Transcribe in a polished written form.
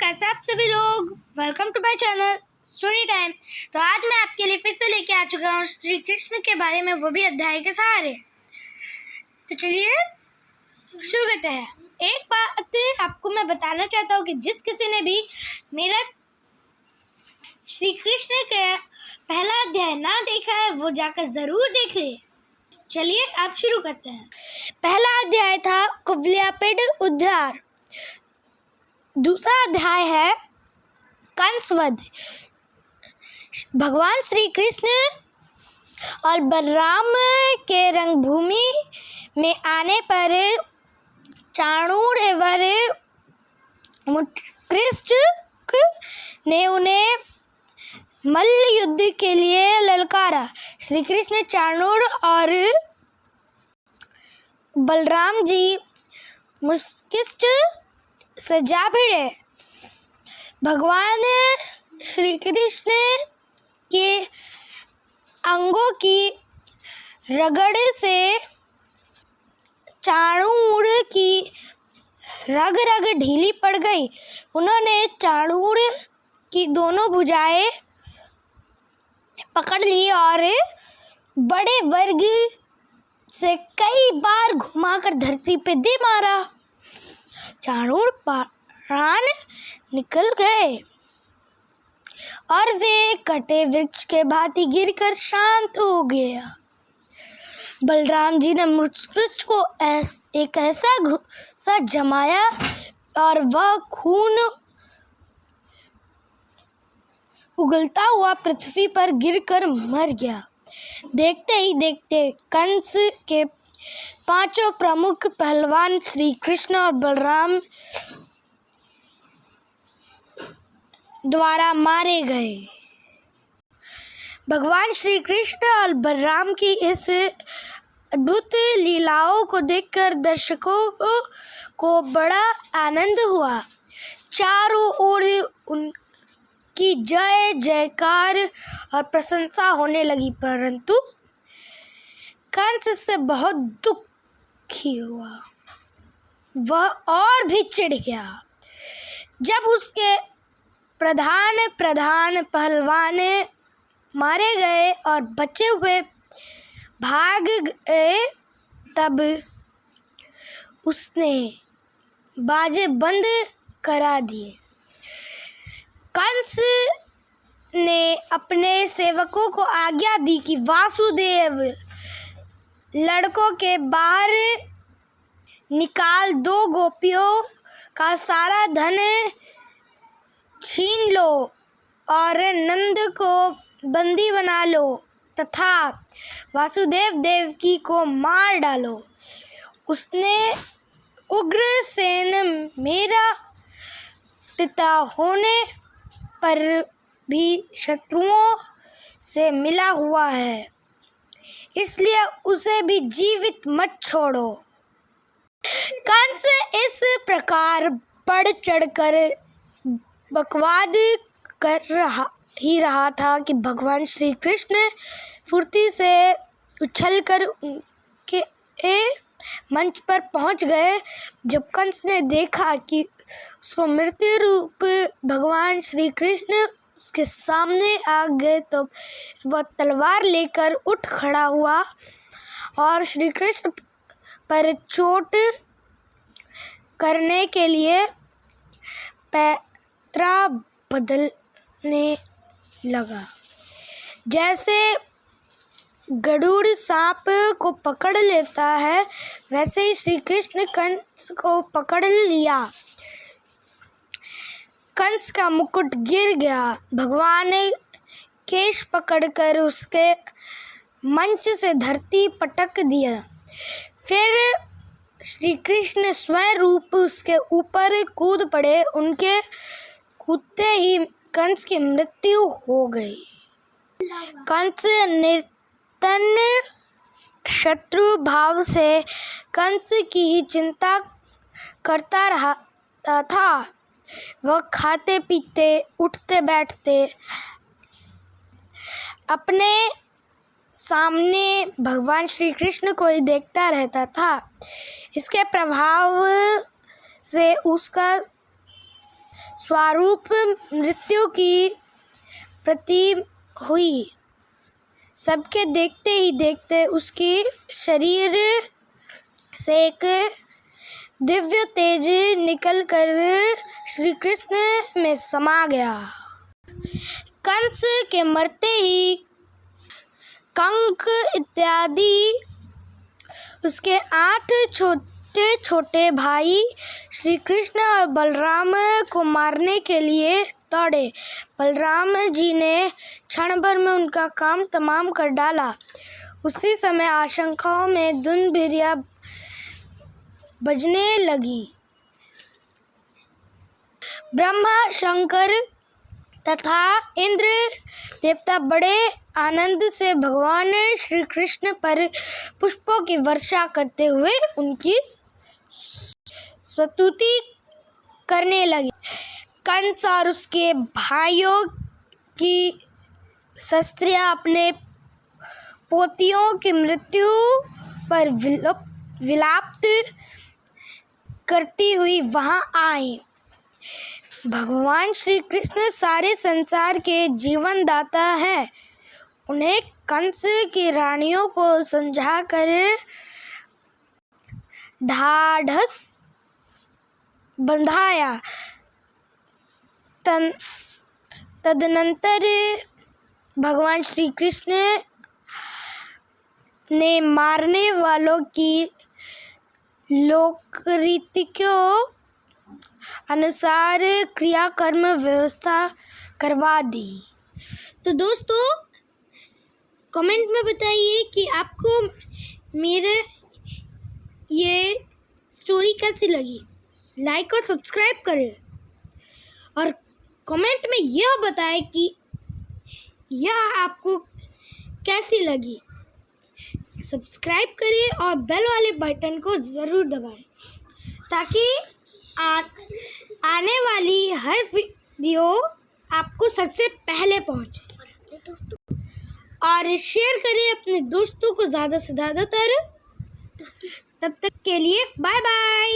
कैसे आप सभी लोग। Welcome to my channel story time. तो आज मैं आपके लिए फिर से लेके आ चुका हूँ श्री कृष्ण के बारे में, वो भी अध्याय के सहारे। तो चलिए शुरू करते हैं। एक बात आपको मैं बताना चाहता हूँ कि जिस किसी ने भी मेरा श्री कृष्ण का पहला अध्याय ना देखा है वो जाकर ज़रूर देख ले। चलिए अब शुरू करते हैं। पहला अध्याय था कुवलयापिड उद्धार। दूसरा अध्याय है कंसवध। भगवान श्री कृष्ण और बलराम के रंगभूमि में आने पर चाणूर एवं मुत्कृष्ट ने उन्हें मल्ल युद्ध के लिए ललकारा। श्री कृष्ण, चाणूर और बलराम जी मुत्कृष्ट से जा भिड़े। भगवान श्री कृष्ण के अंगों की रगड़ से चाणूर की रग रग ढीली पड़ गई। उन्होंने चाणूर की दोनों भुजाएं पकड़ ली और बड़े वर्ग से कई बार घुमाकर धरती पे दे मारा। चाणूर प्राण निकल गए और वे कटे वृक्ष के भांति गिरकर शांत हो गया। बलराम जी ने मुत्कृष्ट को एक ऐसा घूंसा जमाया और वह खून उगलता हुआ पृथ्वी पर गिरकर मर गया। देखते ही देखते कंस के पांचों प्रमुख पहलवान श्री कृष्ण और बलराम द्वारा मारे गए। भगवान श्री कृष्ण और बलराम की इस अद्भुत लीलाओं को देखकर दर्शकों को बड़ा आनंद हुआ। चारों ओर उनकी जय जयकार और प्रशंसा होने लगी, परंतु कंस से बहुत दुखी हुआ। वह और भी चिढ़ गया। जब उसके प्रधान पहलवान मारे गए और बचे हुए भाग गए, तब उसने बाजे बंद करा दिए। कंस ने अपने सेवकों को आज्ञा दी कि वासुदेव लड़कों के बाहर निकाल दो गोपियों का सारा धन छीन लो और नंद को बंदी बना लो तथा वासुदेव देवकी को मार डालो। उसने उग्रसेन मेरा पिता होने पर भी शत्रुओं से मिला हुआ है, इसलिए उसे भी जीवित मत छोड़ो। कंस इस प्रकार बढ़ चढ़कर बकवाद कर रहा था कि भगवान श्री कृष्ण फुर्ती से उछलकर उनके मंच पर पहुंच गए। जब कंस ने देखा कि उसको मृत्यु रूप भगवान श्री कृष्ण उसके सामने आ गए, तो वह तलवार लेकर उठ खड़ा हुआ और श्री कृष्ण पर चोट करने के लिए पैतरा बदलने लगा। जैसे गरुड़ सांप को पकड़ लेता है, वैसे ही श्री कृष्ण कंस को पकड़ लिया। कंस का मुकुट गिर गया। भगवान ने केश पकड़कर उसके मंच से धरती पटक दिया। फिर श्री कृष्ण स्वयं रूप उसके ऊपर कूद पड़े। उनके कूदते ही कंस की मृत्यु हो गई। कंस निर्तन शत्रु भाव से कंस की ही चिंता करता रहा था। वह खाते पीते उठते बैठते अपने सामने भगवान श्री कृष्ण को ही देखता रहता था। इसके प्रभाव से उसका स्वरूप मृत्यु की प्रतीक हुई। सबके देखते ही देखते उसके शरीर से एक दिव्य तेज निकलकर श्री कृष्ण में समा गया। कंस के मरते ही कंक इत्यादि उसके 8 छोटे छोटे भाई श्री कृष्ण और बलराम को मारने के लिए दौड़े। बलराम जी ने क्षण भर में उनका काम तमाम कर डाला। उसी समय आशंकाओं में धुन भिरिया बजने लगी। ब्रह्मा, शंकर तथा इंद्र देवता बड़े आनंद से भगवान श्री कृष्ण पर पुष्पों की वर्षा करते हुए उनकी स्तुति करने लगे। कंस और उसके भाइयों की स्त्रियां अपने पोतियों की मृत्यु पर विलाप करती हुई वहां आई। भगवान श्री कृष्ण सारे संसार के जीवन दाता हैं। उन्हें कंस की रानियों को समझाकर ढाढ़स बंधाया। तदनंतर भगवान श्री कृष्ण ने मारने वालों की लोकरीतियों अनुसार क्रियाकर्म व्यवस्था करवा दी। तो दोस्तों कमेंट में बताइए कि आपको मेरे ये स्टोरी कैसी लगी। लाइक और सब्सक्राइब करें और कमेंट में यह बताएं कि यह आपको कैसी लगी। सब्सक्राइब करें और बेल वाले बटन को ज़रूर दबाएं ताकि आने वाली हर वीडियो आपको सबसे पहले पहुंचे। और शेयर करें अपने दोस्तों को ज़्यादा से ज़्यादातर। तब तक के लिए बाय बाय।